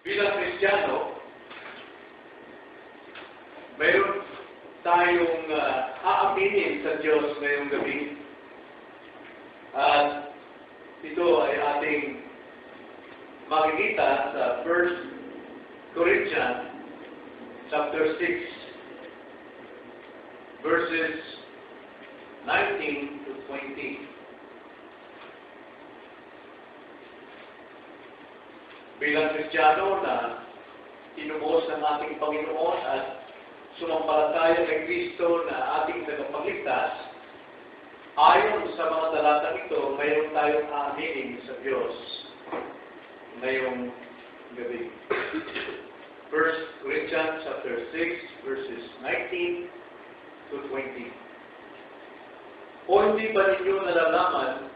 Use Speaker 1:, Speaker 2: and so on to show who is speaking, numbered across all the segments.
Speaker 1: bilang Kristiyano, mayroon tayong aaminin sa Diyos ngayong gabi. At ito ay ating makikita sa 1 Corinthians chapter 6, verses 19 to 20. Bilang Kristiyano na inubos ng ating Panginoon at sumampalataya kay Kristo na ating tagapagligtas, ayon sa mga talatang ito, mayroon tayong aaminin sa Diyos ngayong gabi. 1 Corinthians chapter 6, verses 19 to 20. O hindi ba ninyo nalalaman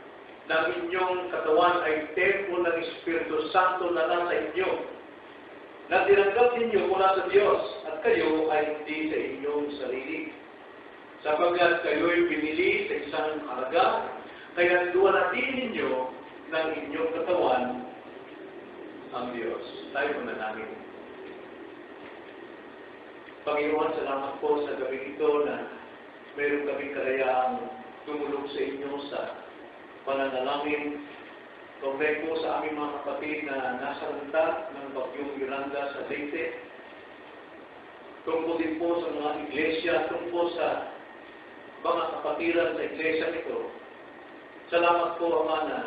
Speaker 1: na inyong katawan ay templo ng Espiritu Santo na nasa inyo, na tinanggap ninyo mula sa Diyos, at kayo ay hindi sa inyong sarili, sapagkat kayo'y binili sa isang halaga, kaya duwalatin ninyo ng inyong katawan ang Diyos. Tayo muna namin. Panginoon, salamat po sa gabi ito na mayroon kaming karayaang tumulong sa inyo sa pananalangin. Tumbay po sa aming mga kapatid na nasa ranta ng bagyong Yolanda sa Leyte. Tungkol din po sa mga iglesia, tungkol sa mga kapatiran sa iglesia nito. Salamat po, Ama, na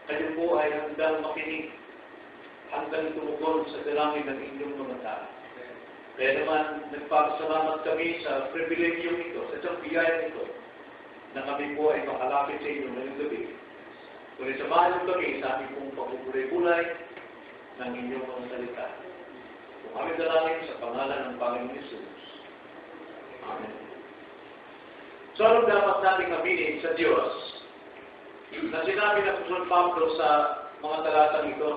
Speaker 1: kayo po ay handang makinig, handang tumugon sa dalangin ng inyong mga tao. Kaya naman, nagpapasalamat kami sa pribilegium ito, sa isang biyaya nito, na kami po ay makalapit sa inyo ngayong gabi. Kung samahan nyo kami sa aming pong pagkukulay-kulay ng inyong mga salita. Kung kami dalangin sa pangalan ng Panginoon Jesus. Amen. So, anong dapat natin aminin sa Diyos na sinabi ng Apostol Pablo sa mga talatang ito?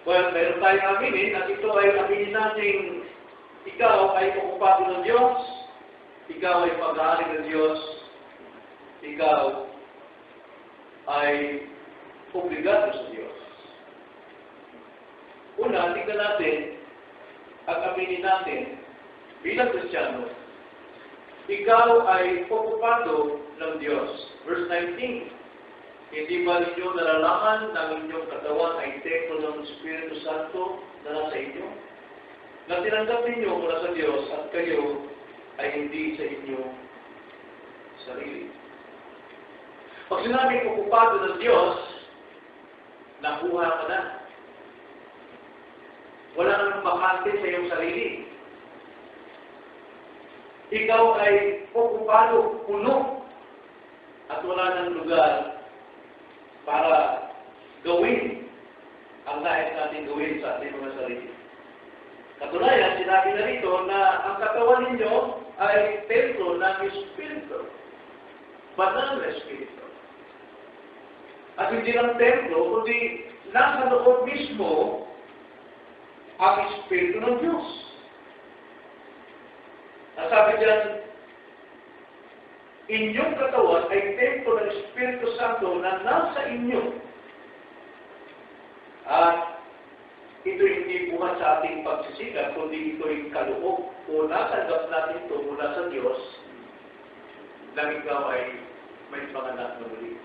Speaker 1: Well, meron tayong aminin at ito ay aminin natin ikaw ay okupado ng Diyos, ikaw ay pag-aari ng Diyos, ikaw ay obligado sa Diyos. Una, tingnan natin at aminin natin bilang Kristiyano, ikaw ay okupado ng Diyos. Verse 19, hindi ba ninyo nalalaman na inyong katawan ay templo ng Espiritu Santo na nasa inyo? Na tinanggap ninyo mula sa Diyos at kayo ay hindi sa inyong sarili. Pag sinabing okupado ng Diyos, nakuha ka na. Wala nang bakante sa iyong sarili. Ikaw ay okupado, puno, at wala nang lugar para gawin ang nais natin gawin sa ating mga sarili. Katunayan, sinabi na rito na ang katawan ninyo ay templo ng Espiritu. Banal na Espiritu. At hindi lang templo, kundi nasa loob mismo ang Espiritu ng Diyos. At sabi diyan, inyong katawan ay templo ng Espiritu Santo na nasa inyo. At ito hindi buhat sa ating pagsisikap, kundi ito'y kaloob o natanggap natin ito mula sa Diyos na ikaw ay may panganak na muli.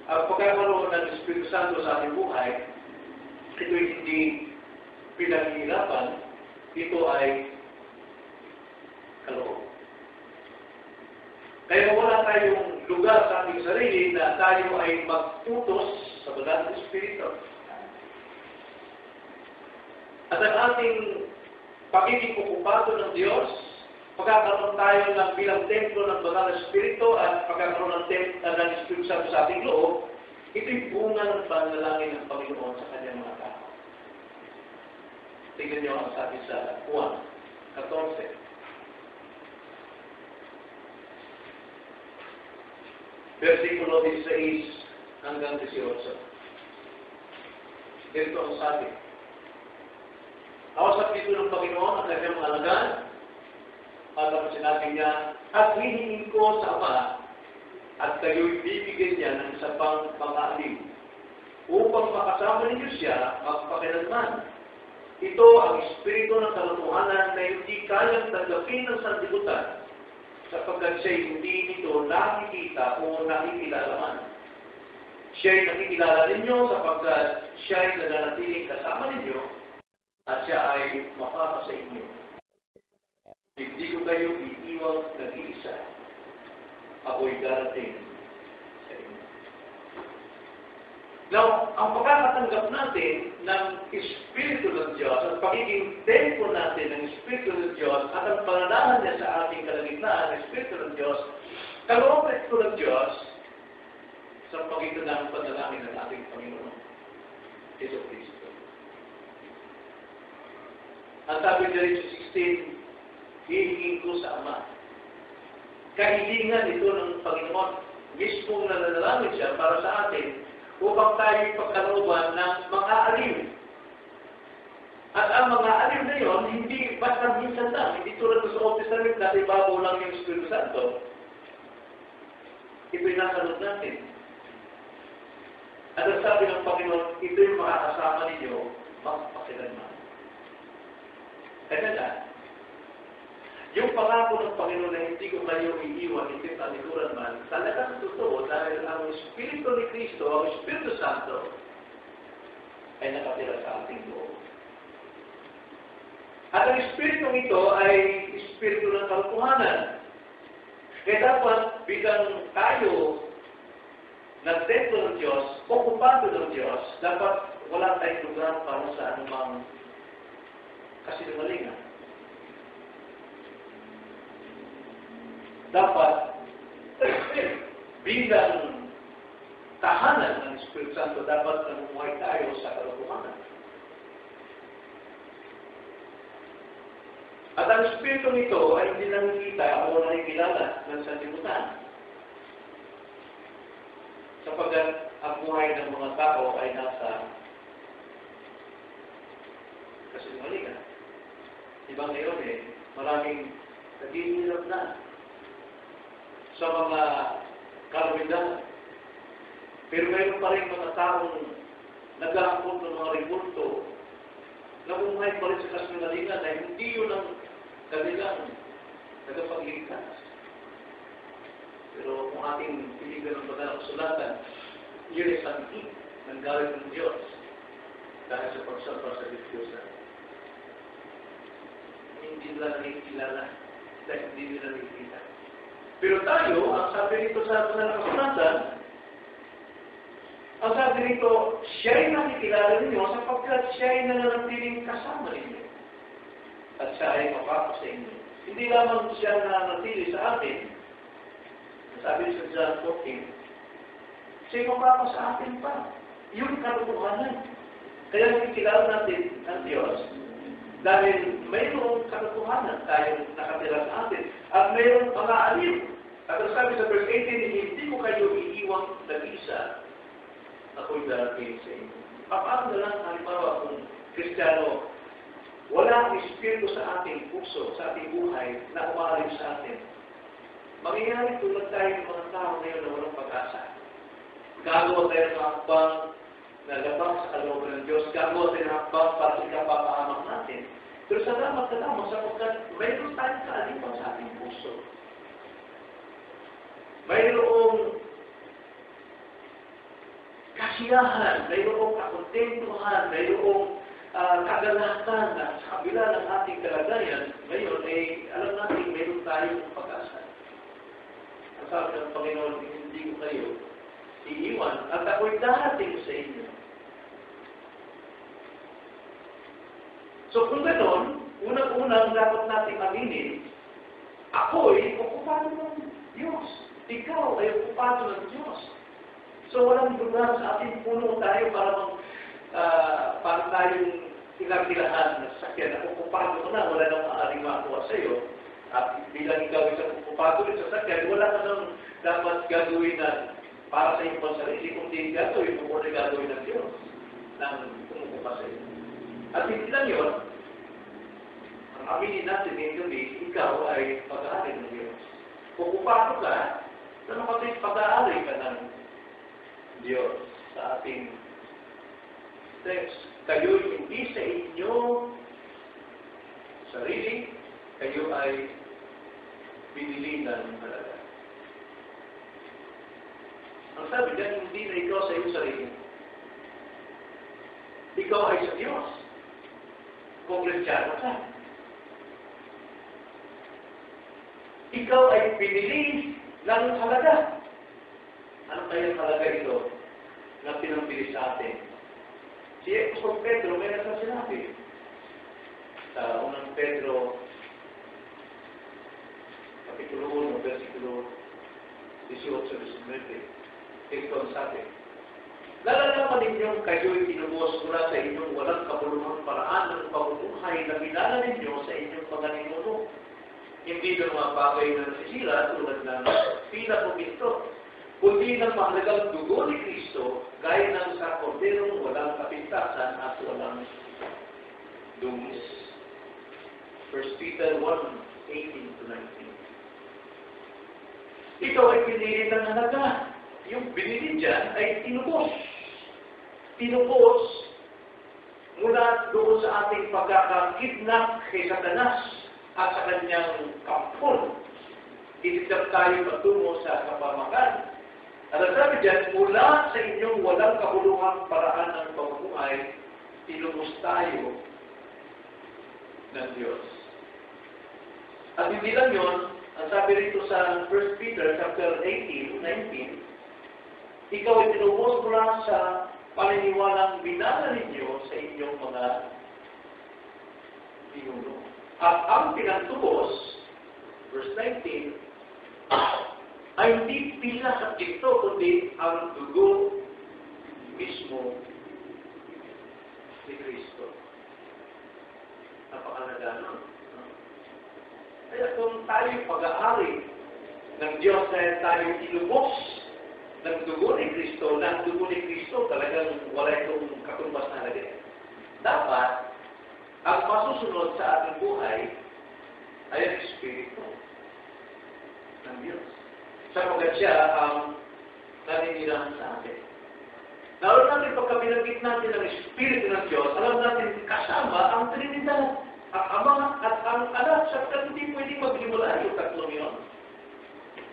Speaker 1: Ang pagkakaroon ng Espiritu Santo sa ating buhay, ito'y hindi pinaghihirapan, ito ay kaloob. Kaya wala tayong lugar sa ating sarili na tayo ay magputos sa banal na Espiritu. At ang ating pagiging okupado ng Diyos, pagkakaroon tayo ng bilang templo ng banal na Espiritu at pagkakaroon ng Espiritu Santo sa ating loob, ito'y bunga ng panalangin ng Panginoon sa kanyang mga tao. Tingnan niyo ang sabi sa Juan 14. Versikulo 16 hanggang 18. Ganito ang sabi. Ako sa pito ng Panginoon ang kanyang mga alagaan, at ang sinabi niya, at hihingin ko sa Ama, at kayo'y bibigyan niya ng isa pang pang-aalim upang makasama ninyo siya magpakilanman. Ito ang espiritu ng kalokohanan na hindi kayang tanggapin ng sanlibutan, sapagkat siya'y hindi nito nakikita o nakikilala man. Siya'y nakikilala ninyo sapagkat siya'y nananatiling kasama ninyo at siya ay makaka sa inyo. Hindi ko kayo iiwang nag-iisa. Ako'y darating sa inyo. Now, ang pagkakatanggap natin ng Espiritu ng Diyos at pagiging tempo natin ng Espiritu ng Diyos at ang pananahan niya sa ating kalagitnaan ng Espiritu ng Diyos, kalooban ito ng Diyos sa pagitan ng panalangin ng ating Panginoon, Jesu Cristo. Ang sabi niya rin sa 16, hihingin ko sa Ama. Kahilingan ito ng Panginoon, mismong nananalangin siya para sa atin, upang tayo'y pagkalooban ng mga aliw. At ang mga aliw na yon, hindi basta minsan lang, hindi tulad sa Old Testament, dati bago lang yung Espiritu Santo. Ito'y nasa loob natin. At ang sabi ng Panginoon, ito'y makakasama ninyo magpakilanman. Kaya na, yung pangako ng Panginoon na hindi ko kayo iiwan, hindi talikuran man, talagang totoo dahil ang Espiritu ni Cristo, ang Espiritu Santo, ay nakatira sa ating loob. At ang Espiritu ito ay Espiritu ng kalokohanan. Kaya dapat bilang tayo ng templo ng Diyos, okupado ng Diyos, dapat wala tayong lugar para sa anumang kasinungalingan. Dapat bilang tahanan ng Espiritu Santo, dapat namumuhay tayo sa kalokohanan. At ang Espiritu nito ay hindi nakikita o nakikilala ng sanlibutan. Sapagkat ang buhay ng mga tao ay nasa kasinungalingan. Diba ngayon maraming naghihirap na sa mga kalawindahan. Pero mayroon pa rin mga taong nag-aakot ng mga rebulto na bumuhay pa rin sa kasinungalingan na hindi yun ang kanilang nagapagligtas. Pero kung ating piligan ng banal na kasulatan, yun ay sanhi ng galit ng Diyos dahil sa pagsalpa sa Diyos. Hindi nila nakikilala dahil hindi nila nakikita. Pero tayo, ang sabi nito sa banal na kasulatan, ang sabi nito, siya'y nakikilala ninyo sapagkat siya'y nananatiling kasama ninyo. At siya ay mapapa sa inyo. Hindi lamang siya nananatili sa atin. Sabi sa John 14, siya'y mapapa sa atin pa. Yung katotohanan. Kaya nakikilala natin ang Diyos dahil mayroong katotohanan tayong nakatira sa atin. At mayroong mga aliw. At ang sabi sa verse 18, hindi ko kayo iiwang nag-isa. Ako'y darating sa inyo. Paano na lang, halimbawa, kung Kristiyano, wala ang Espiritu sa ating puso, sa ating buhay, na umaalim sa atin. Mangyayari tulad tayo ng mga tao ngayon na walang pag-asa. Gagawa tayo ng hakbang na labang sa kalooban ng Diyos. Gagawa tayo ng hakbang para sa ikapapahamak natin. Pero salamat na lamang sapagkat mayroon tayong kaalipan sa ating puso. Mayroong kasiyahan, mayroong kakontentuhan, mayroong kagalakan na sa kabila ng ating kalagayan, ngayon alam natin mayroon tayong pag-asa. Ang sabi ng Panginoon, hindi ko kayo iiwan at ako'y darating sa inyo. So kung gano'n, unang-unang dapat nating aminin, ako'y okupado ng Diyos. Ikaw ay okupado ng Diyos. So walang lugar sa ating puno tayo para tayong pinagkilaan na sakyan na okupado mo na, wala nang maaaring makuha sa iyo. At bilang ikaw isang okupado rin sa sakyan, wala ka nang dapat gagawin na para sa iyong pansarili. Kung di gagawin, kung na gagawin ng Diyos nang kumukupa sa iyo. At hindi lang yun, ang aminin natin ngayong gabi, ikaw ay pag-aari ng Diyos. Okupado ka, na makatay pag-aari ka ng Diyos sa ating text. Kayo'y hindi sa inyo sarili, kayo ay binili ng halaga. Ang sabi niya, hindi na ikaw sa iyong sarili. Ikaw ay sa Diyos. Kung Kristiyano ka. Ikaw ay binili ng halaga. Ano kayang halaga ito na pinambili sa atin? Si Apostol Pedro may sinabi sa unang Pedro Kapitulo 1, versikulo 18-19. Ito ang sabi. Lalalaman ninyong kayo'y tinubos mula sa inyong walang kabuluhang paraan ng pamumuhay na binala ninyo sa inyong mga ninuno. Hindi ng mga bagay na nasisira tulad ng pila o pinto, kundi ng mahalagang dugo ni Kristo, gaya ng sa korderong walang kapintasan at walang dungis. 1 Peter 1:18-19. Ikaw ay pinili ng halaga. Yung binili dyan ay tinubos. Tinubos mula doon sa ating pagkakakidnap kay Satanas at sa kanyang kampon. Itigap tayo patungo sa kapamakan. At ang sabi dyan, mula sa inyong walang kabuluhang paraan ng pamumuhay, tinubos tayo ng Diyos. At hindi lang yun, ang sabi rito sa 1 Peter chapter 18:19, ikaw ay tinubos mula sa paniniwalang binala ninyo sa inyong mga pinuno. At ang pinagtubos, verse 19, ay hindi pila sa ito, kundi ang dugo mismo ni Kristo. Napakalaga nun. Kaya kung tayo pag-aari ng Diyos na tayo tinubos ng dugo ni Kristo, na ang dugo ni Kristo talagang wala itong katumbas na lagay. Dapat, ang masusunod sa ating buhay ay ang Espiritu ng Diyos. Sapagkat siya ang naninirahan sa atin. Naroon natin pagka binanggit natin ang Espiritu ng Diyos, alam natin kasama ang Trinidad. Ang Ama at ang Anak, sapagkat hindi pwedeng maghiwalay yung tatlong yun.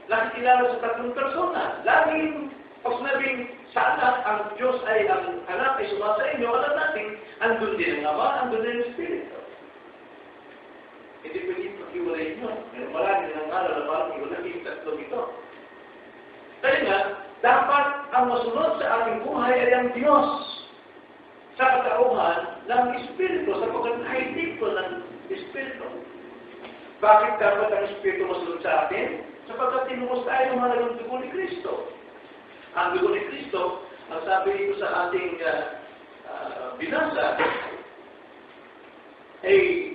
Speaker 1: Nakikilala sa tatlong persona. Laging, pag sinabing sa anak, ang Diyos ay ang anak ay sumasa inyo, alam natin, andun din ang Ama, andun din ang Espiritu. Hindi pwedeng maghiwalay nyo. Pero marami ng aral na parang hiwalay yung tatlong ito. Kaya nga, dapat ang masunod sa ating buhay ay ang Diyos. Sa katauhan ng Espiritu, sapagkat nahitig ko ng Espiritu. Bakit dapat ang Espiritu masunod sa atin? Sapagkat tinubos tayo ng mahalagang dugo ni Kristo. Ang dugo ni Kristo, ang sabi dito sa ating binasa, ay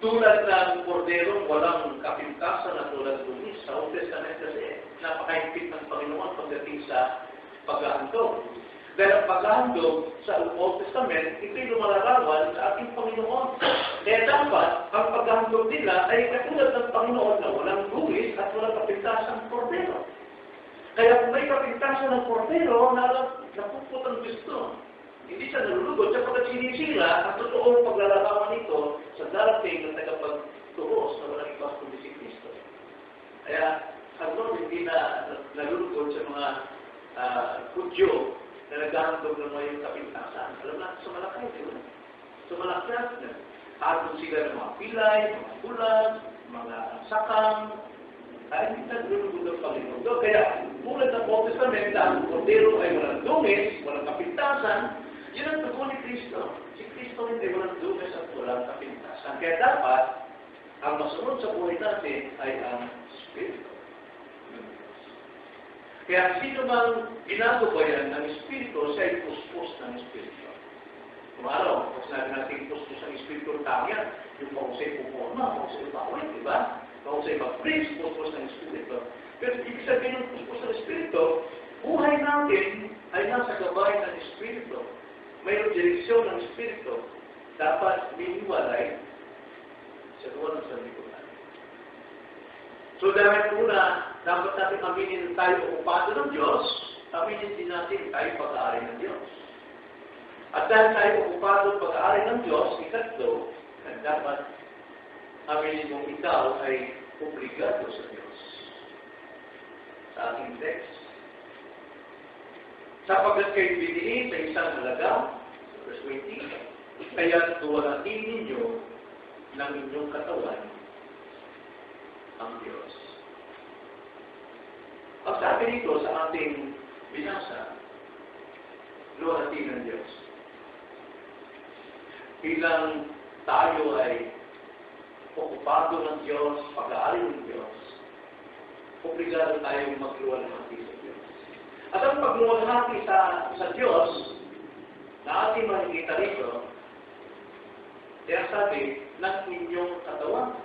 Speaker 1: tulad ng korderong walang kapintasan na tulad dumis. Sa Old Testament kasi, napakahigpit ng Panginoon pagdating sa pag-ahandog. Dahil ang paghahandog sa Old Testament, ito'y lumalarawan sa ating Panginoon. Kaya dapat, ang paghahandog nila ay katulad ng Panginoon na walang duwis at walang kapintasan ng kordero. Kaya kung may kapintasan ng kordero, napuput ang gusto. Hindi siya nalulugod sapagkat sinisira ang totoong paglalarawan nito sa darating na tagapagtuos na walang ibang kundi si Kristo. Kaya, ang Lord hindi na nalulugod sa mga Hudyo na naghahandog ng mga yung kapintasan. Alam natin, sumalakay, di ba? Sumalakay na. Atong sila ng mga pilay, mga bulan, mga sakang, ay hindi naglulugod ng Panginoon. Kaya, tulad ng Old Testament, ang kordero ay walang dungis, walang kapintasan, yun ang dugo ni Kristo. Si Kristo hindi walang dungis at walang kapintasan. Kaya dapat, ang masunod sa buhay natin ay ang Espiritu. Kaya sino mang ginagabayan ng Espiritu, siya ay puspos ng Espiritu. Kumaraw, kung sinabi natin puspos ng Espiritu, tangyan, yung mahusay puporma, mahusay bawin, di ba? Mahusay mag-preach, puspos ng Espiritu. Pero ibig sabihin ng puspos ng Espiritu, buhay natin ay nasa gabay ng Espiritu. Mayroong direksyon ng Espiritu. Dapat miniwalay sa duwa ng sarili. So dahil una, dapat natin aminin tayo okupado ng Diyos, aminin din natin tayo pag-aari ng Diyos. At dahil tayo okupado pag-aari ng Diyos, ikatlo, dapat aminin mong ikaw ay obligado sa Diyos. Sa ating text. Sapagkat kayo binili sa isang halaga, verse 20, kaya tuwalatin ninyo ng inyong katawan ang Diyos. Ang sabi nito sa ating binasa, luwalatin ng Diyos. Bilang tayo ay okupado ng Diyos, pag-aari ng Diyos, obligado tayong magluwalhati sa Diyos. At ang pagluwalhati sa Diyos, na ating makikita rito, kaya sabi, ng inyong katawan.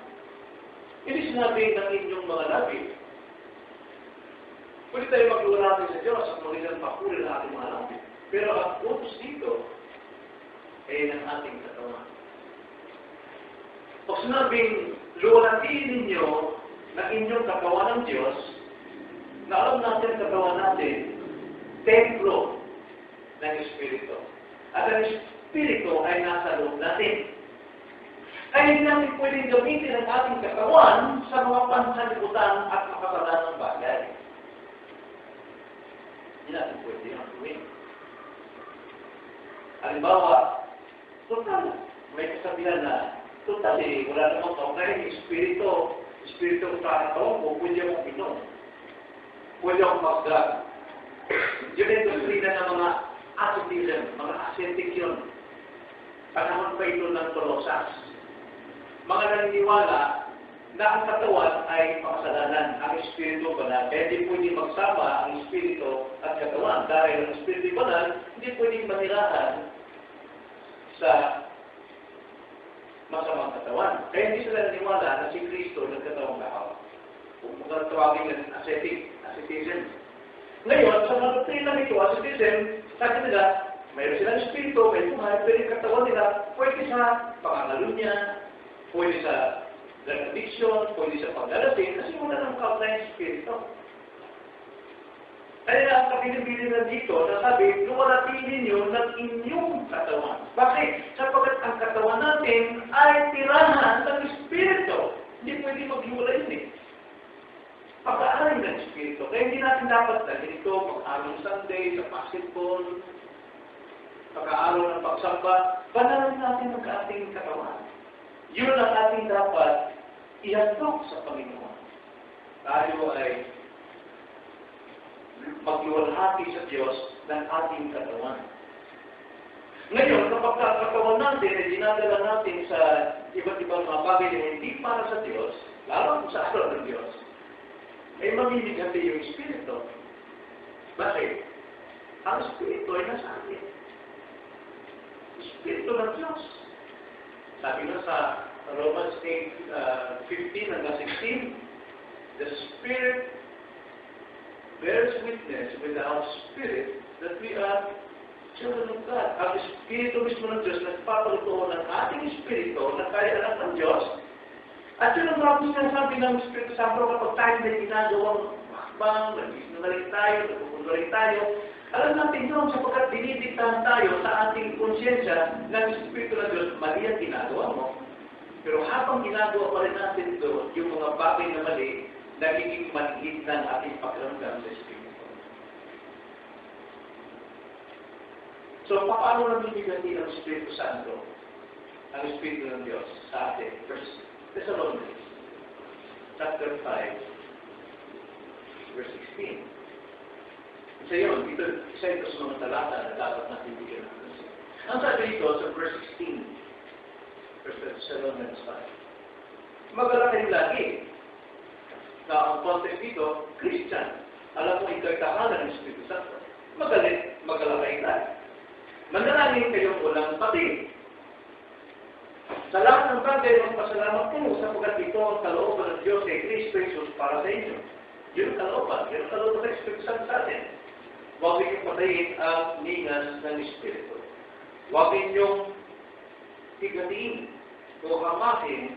Speaker 1: Hindi sinabi ng inyong mga labi. Pwede tayo magluwalhati sa Diyos at magiging pakuli ng ating mga labi. Pero ang utos dito ay ng ating katawan. Pag sinabing, luwalhatiin ninyo ng inyong katawan ng Diyos, na alam natin ang katawan natin, templo ng Espiritu. At ang Espiritu ay nasa loob natin. Kaya hindi natin pwedeng gamitin ang ating katawan sa mga pansanlibutan at makasalanang bagay. Hindi natin pwede ang gawin. Halimbawa, total, may kasabihan na, total wala namang kaunay, Espiritu sa katawan mo, pwede akong inom. Pwede akong magdag. Yun yung doktrina ng mga ascetism, mga ascetic yun. Panahon pa ito ng Colossus. Mga naniniwala na ang katawan ay makasalanan, ang Espiritu banal. Kaya hindi pwede magsama ang Espiritu at katawan. Dahil ang Espiritu banal, hindi pwedeng manirahan sa masamang katawan. Kaya hindi sila naniniwala na si Kristo nagkatawang tao. Kung magkatawagin ng ascetism. Ngayon, sa mga doktrina nito, ascetism, sa kanila, mayroon silang Espiritu, may buhay, pero yung katawan nila, pwede sa pangangalo niya, pwede sa drug addiction, pwede sa paglalasing, kasi wala ng kaunay ng Espiritu. Kaya ang kapilibili na dito, nasabi, luwalatin ninyo ng inyong katawan. Bakit? Sapagkat ang katawan natin ay tirahan ng Espiritu. Hindi pwede maghiwalay yun eh. Pag-aaral ng Espiritu. Kaya hindi natin dapat na ganito, pag-aaral Sunday, sa basketball, pag-aaral ng pagsamba, banalin natin ang ating katawan. Yun ang ating dapat ihandog sa Panginoon. Tayo ay magluwalhati sa Diyos ng ating katawan. Ngayon, kapag katawan natin ay dinadala natin sa iba't ibang mga bagay na hindi para sa Diyos, lalo sa araw ng Diyos, ay mamimigati yung Espiritu. Bakit? Ang Espiritu ay nasa atin. Espiritu ng Diyos. Sabi na sa Romans 8:15 hanggang 16, the Spirit bears witness with our spirit that we are children of God. Ang Espiritu mismo ng Diyos nagpapaluto ng ating Espiritu na kaya anak ng Diyos. At yun ang maraming sinasabi ng Espiritu Santo kapag tayo may ginagawang makbang, nagsisinungaling tayo, nagpupungaling tayo. Alam natin yun sapagkat dinidiktahan tayo sa ating konsyensya ng Espiritu ng Diyos, mali ang ginagawa mo. Pero habang ginagawa pa rin natin doon, yung mga bagay na mali, nagiging maliit ng ating pakiramdam sa Espiritu. So, paano namimigati ng Espiritu Santo ang Espiritu ng Diyos sa atin? First Thessalonians, chapter 5, verse 16. Isa yun, isa ito sa mga talata na dapat natin bigyan ng pansin. Ang sabi dito sa verse 16, First Thessalonians 5. Magalang kayo lagi. Na ang context dito, Christian. Alam mo, ikaw kahalan ng Espiritu Santo. Magalang kayo lagi. Manalangin kayong walang pati. Sa lahat ng bagay, magpasalamat po sapagkat ito ang kalooban ng Diyos kay Kristo Jesus para sa inyo. Yun ang kalooban. Yun ang kalooban ng Espiritu Santo sa atin. Huwag ninyong patayin ang ningas ng Espiritu. Huwag ninyong higatiin o hamahin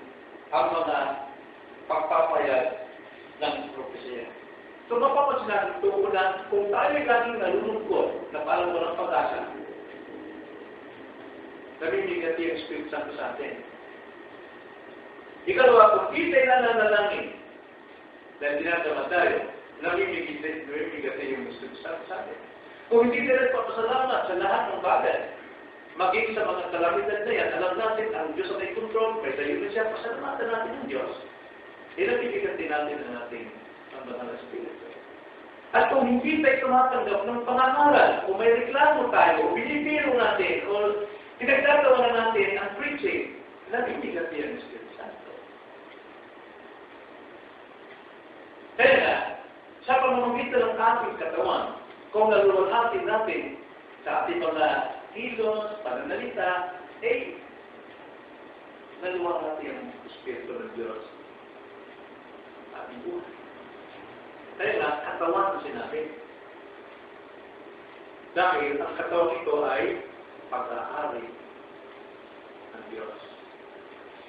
Speaker 1: ang mga pagpapayag ng propesya. So, mapapansin natin ito na kung tayo ay laging nalulungkot na parang walang pag-asa, namimigati ang Espiritu Santo sa atin. Ikalawa, kung di tayo nananalangin, dahil dinadama tayo, namimigati yung Espiritu Santo sa atin. Kung hindi tayo nagpapasalamat sa lahat ng bagay, maging sa mga kalamidad na yan, alam natin ang Diyos ang may control, may tayo na siya, pasalamatan natin ang Diyos. Namimigati natin ang ating Banal na Espiritu. At kung hindi tayo tumatanggap ng pangangaral, kung may reklamo tayo, o binibiro natin, o pinagtatawa na natin ang preaching, namimigati ang Espiritu Santo. Kaya, sa pamamagitan ng ating katawan, kung naluwalhati natin sa ating mga kilos, pananalita, naluwalhati ang Espiritu ng Diyos sa ating buhay. Kaya nga, katawan na sinabi. Dahil ang katawan ito ay pag-aari ng Diyos.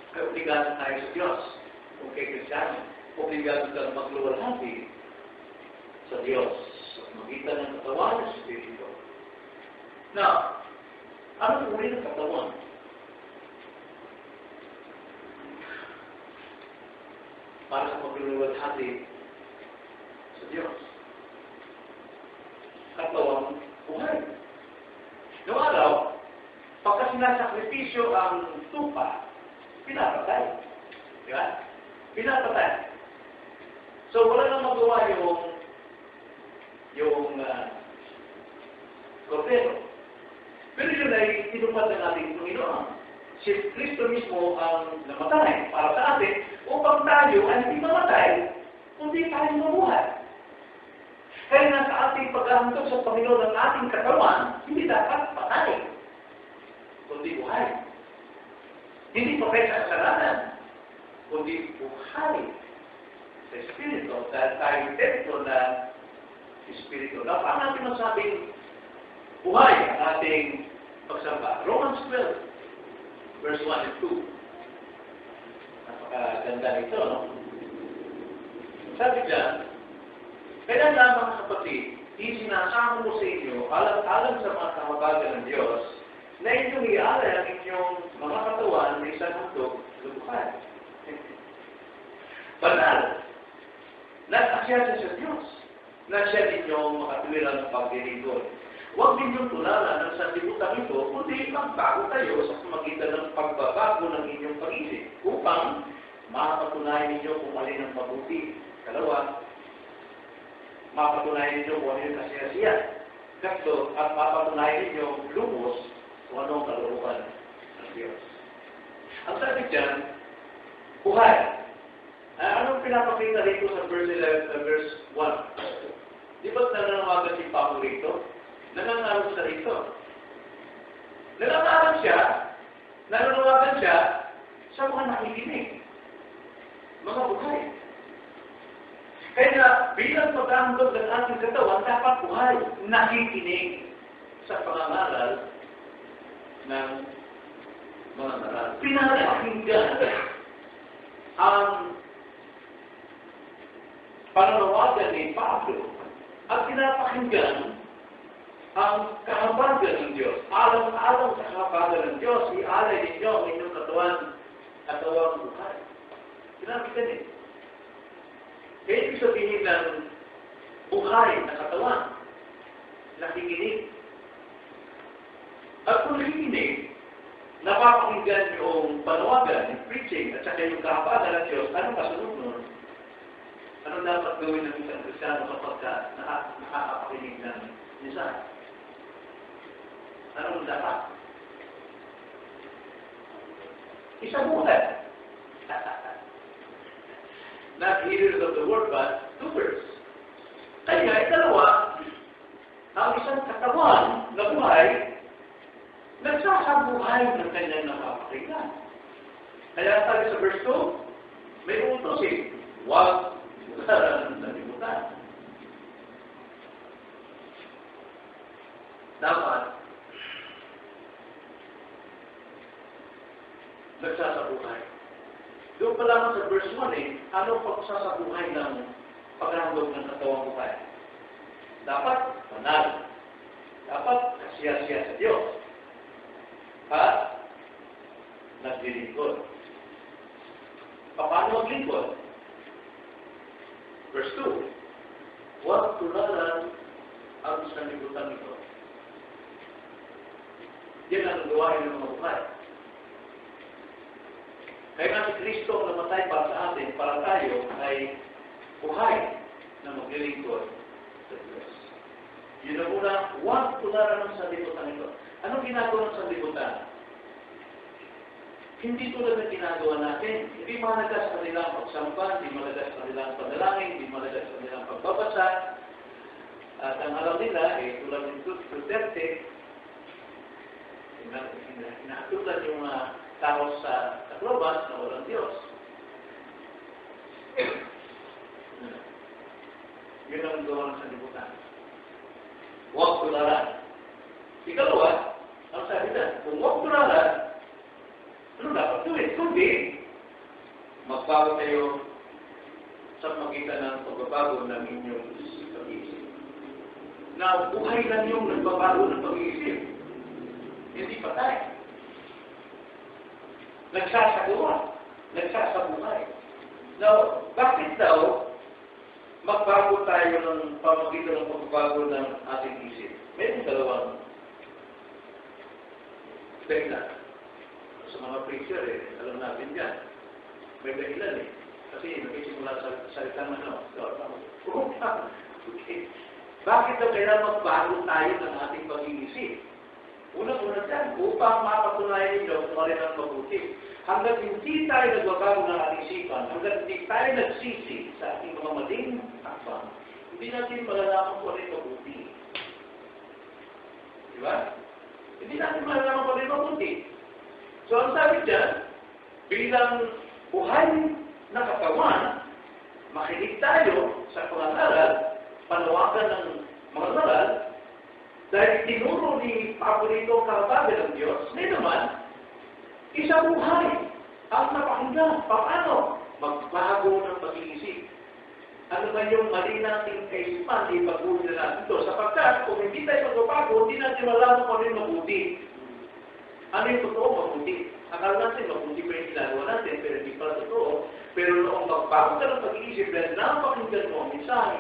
Speaker 1: Kaya obligado tayo sa Diyos. Kung kay Kristiyano, obligado tayo magluwalhati sa Diyos sa magitan ng katawan ng Espiritu. Now, ano uri ng katawan? Para sa magluwalhati sa Diyos. Katawang buhay. Noong araw, pagka sinasakripisyo ang tupa, pinapatay. Di ba? Pinapatay. So, wala nang magawa yung kordero. Pero yun ay tinupad ng ating Panginoon. Si Kristo mismo ang namatay para sa atin upang tayo ay hindi mamatay, kundi tayo mabuhay. Kaya nga sa ating paghahantog sa Panginoon ng ating katawan, hindi dapat patay, kundi buhay. Hindi patay sa kasalanan, kundi buhay sa Espiritu. Dahil tayo templo na Espiritu. Dapat natin masabing buhay ang ating pagsamba. Romans 12, verse 1 and 2. Napakaganda nito, no? Sabi dyan, kaya lang mga kapatid, isinasama mo sa inyo, alam sa mga kamabagan ng Diyos, na inyong ialay ang inyong mga katawan na isang handog lubuhan. Banal, nag-asyasya sa Diyos, na siya ninyong makatuwiran ng paglilingkod. Huwag ninyong tularan ng sanlibutan ito, kundi magbago tayo sa pamagitan ng pagbabago ng inyong pag-isip, upang mapatunayan ninyo kung alin ang mabuti. Dalawa, mapatunayan ninyo kung ano yung kasiyasiya. Katlo, at mapatunayan ninyo lumos kung anong kalooban ng Diyos. Ang sabi dyan, buhay. Anong pinapakita rito sa verse 1? Di ba't nananawagan si Pablo rito? Nangangarap siya rito. Nananawagan siya sa mga nakikinig. Mga buhay. Kaya nga, bilang pagkahandog ng ating katawan, dapat buhay, nakikinig sa pangangaral ng mga naral. Pinapakinggan ang pananawagan ni Pablo at pinapakinggan ang kahabagan ng Diyos. Alam-alam sa kahabagan ng Diyos, ialay ninyo ang inyong katawang buhay. Pinapakinggan eh. Kaya ibig sabihin ng buhay na katawan, nakikinig. At kung nakikinig, napapakinggan yung panawagan, yung preaching, at saka yung kahabagan ng Diyos, anong kasunod nun? Ano dapat gawin ng isang Kristiyano kapag nakakapakinig ng mensahe? Anong dapat? Isabuhay. Not hearers of the word, but doers. Kaya, ikalawa, ang isang katawan na buhay, nagsasabuhay ng kanyang nakapakinggan. Kaya sabi sa verse 2, may utos eh, huwag ng nalimutan. Dapat nagsasabuhay. Doon pa lamang sa verse 1 eh, ano pagsasabuhay ng paghandog ng katawang buhay? Dapat banal. Dapat kasiya-siya sa Diyos. At naglilingkod. Paano maglingkod? Verse 2, huwag tularan ang sanlibutan nito. Yan ang gawain ng mga buhay. Kaya nga si Kristo ang namatay para sa atin, para tayo ay buhay na maglilingkod sa Diyos. Yun ang una, huwag tularan ng sanlibutan ito. Anong ginagawa ng sanlibutan? Hindi tulad ng ginagawa natin. Hindi malagas sa kanilang pagsamba, hindi malagas sa kanilang panalangin, hindi malagas sa kanilang pagbabasa. At ang alam nila, tulad ng Duterte, inaatulad yung tao sa Tacloban na walang Diyos. Yun ang gawa ng sanlibutan. Huwag tularan. Ikalawa, ang sabi na, kung huwag tularan, ano dapat gawin? Kundi, magbago tayo sa magitan ng pagbabago ng inyong pag-iisip. Na buhay lang yung nagbabago ng pag-iisip. Hindi patay. Nagsasagawa. Nagsasabuhay. Now, bakit daw magbago tayo ng pamagitan ng pagbabago ng ating isip? Mayroong dalawang dahilan. Sa mga preacher, alam natin yan. May dahilan Kasi nagsisimula sa salita ng okay. Bakit daw kailangan magbago tayo ng ating pag-iisip? Unang-una dyan, upang mapatunayan ninyo kung alin ang mabuti. Hanggang hindi tayo nagbabago ng ating isipan, hanggang hindi tayo nagsisi sa ating mga maling takbang, hindi natin malalaman kung alin mabuti. Diba? Hindi natin malalaman kung alin mabuti. So, ang sabi dyan, bilang buhay na katawan, makinig tayo sa pangaral, panawagan ng mga ngaral, dahil tinuro ni Paborito Karatabe ng Diyos, ngayon naman, isang buhay ang napakinggan. Paano? Magbago ng pag-iisip. Ano ba yung mali nating kaisipan, ipagbuhin na natin ito? Sapagkat, kung hindi tayo magbabago, hindi natin malaman kung ano yung mabuti. Ano yung totoo? Mabuti. Akala natin, mabuti pa yung ginagawa natin, pero hindi pala totoo. Pero noong magbago ka ng pag-iisip, dahil napakinggan mo ang mensahe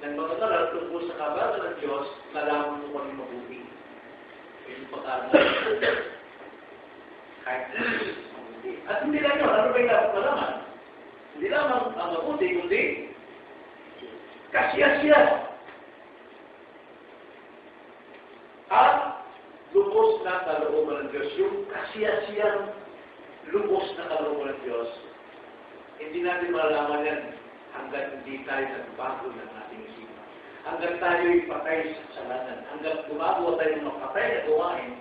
Speaker 1: ng mga ngaral tungkol sa kabalan ng Diyos, nalaman mo kung ano yung mabuti. Yung pag-aaral natin. Kahit mabuti. At hindi lang yun. Ano ba yung dapat malaman? Hindi lamang ang mabuti, kundi kasiyasiya. At lubos na kalooban ng Diyos. Yung kasiyasiyang lubos na kalooban ng Diyos, hindi natin malalaman yan hanggang hindi tayo nagbago ng ating isipan. Hanggang tayo'y patay sa kasalanan. Hanggang gumagawa tayo ng patay na gawain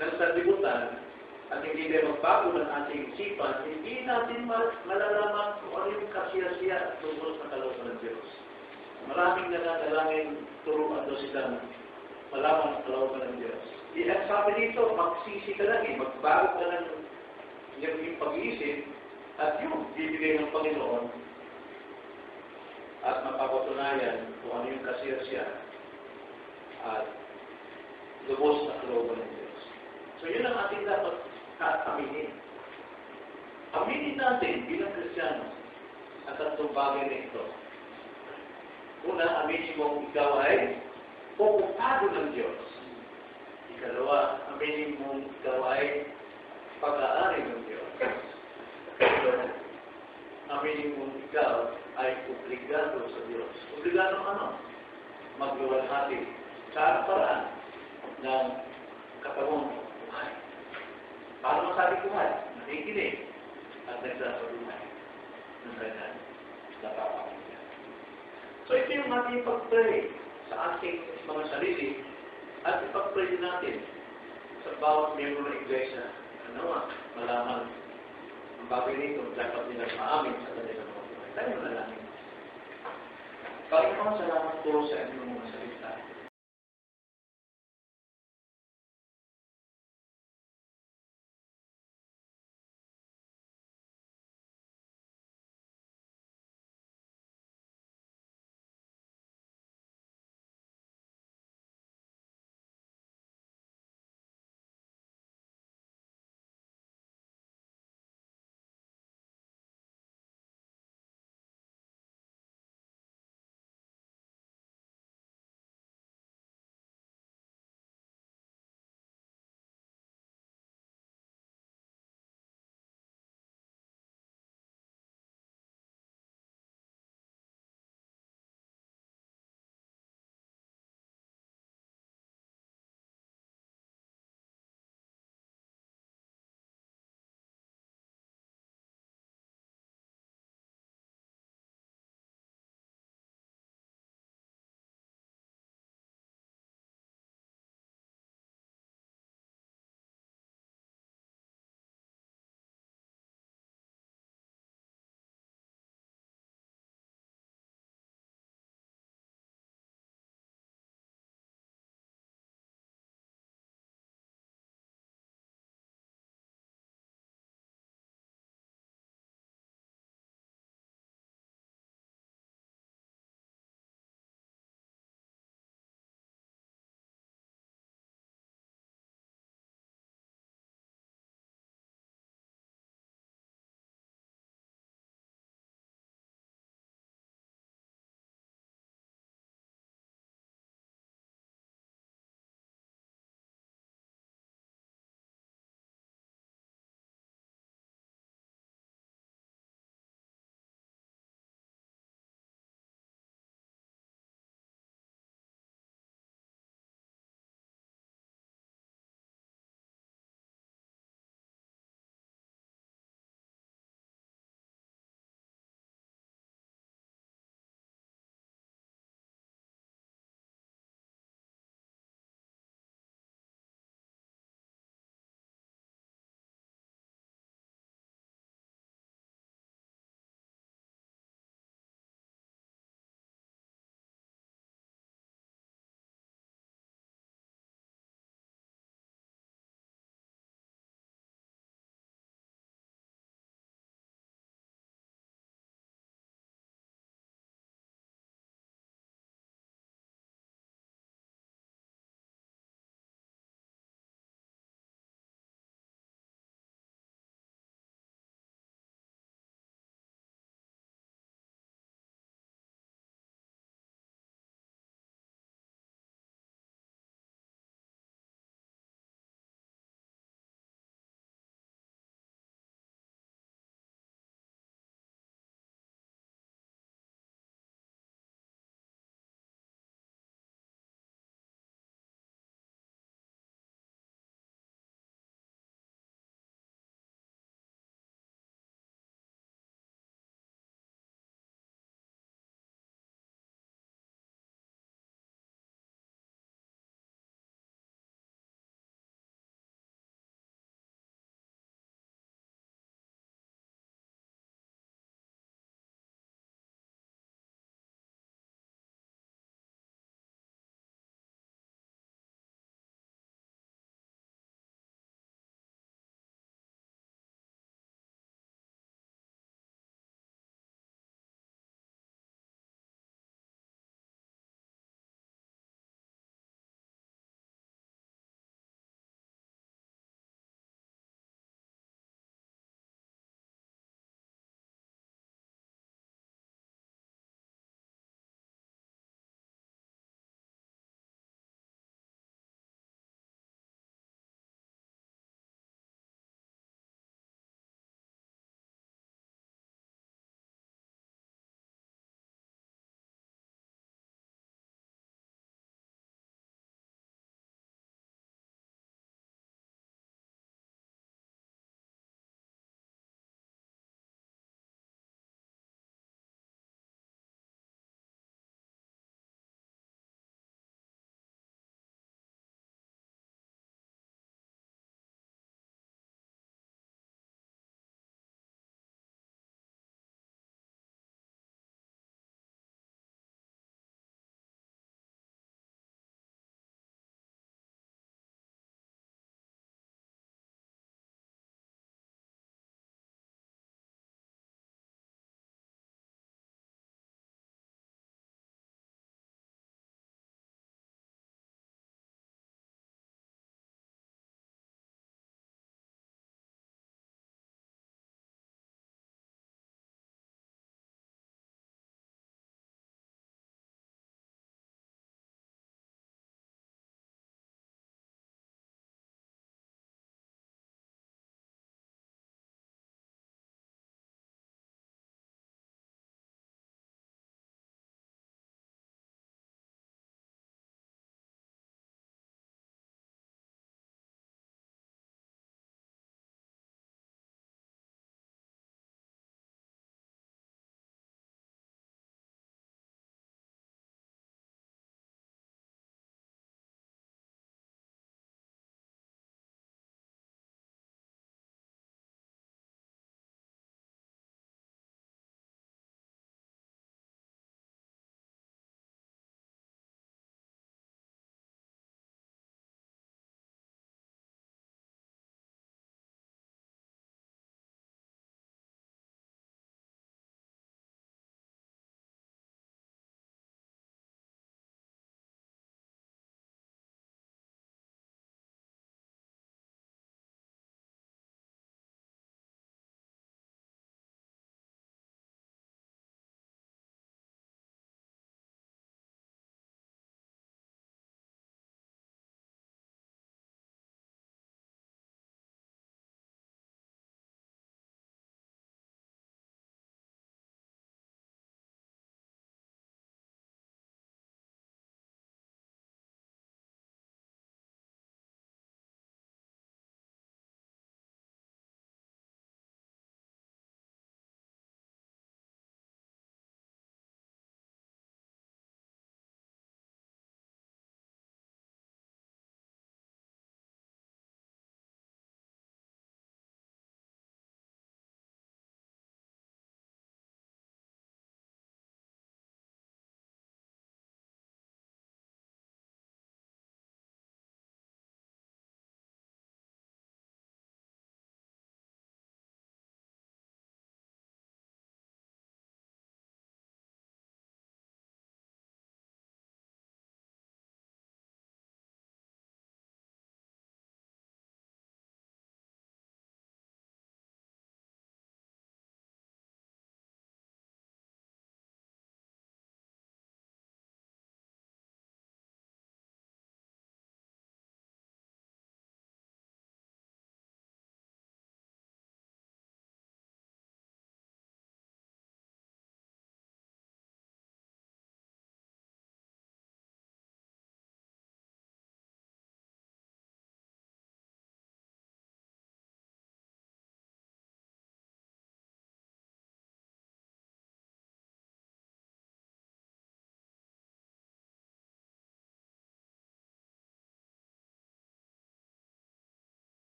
Speaker 1: ng sanlibutan at hindi tayo magbago ng ating isipan, hindi natin malalaman kung ano yung kasiyasiya at lubos na kalooban ng Diyos. Maraming nananalangin, turuan doon silang malaman ang kalooban ng Diyos. Ang sabi dito, magsisi ka lang magbago ka ng yung pag-iisip at yung bibigay ng Panginoon at mapapatunayan kung ano yung kasiyasiya at lubos na kalooban ng Diyos. So yun ang ating dapat aminin. Aminin natin bilang Kristiyano at tatlong bagay na ito. Una, aminin mong ikaw ay okupado ng Diyos. Ikalawa, aminin mong ikaw ay pag-aari ng Diyos. Aminin mong ikaw ay obligado sa Diyos. Obligado ano? Magluwalhati sa paraan ng katawan ng buhay. Paano masabi buhay? Nakikinig at nagsasabuhay ng kanyang napapakinggan. So ito yung ating pag-pray sa ating mga sarili at ipag-pray natin sa bawat miyembro ng iglesia. Malaman ang bagay nito dapat nila maamin sa kanilang mga buhay. Tayo na lang. Panginoon, salamat po sa inyong mga sarili.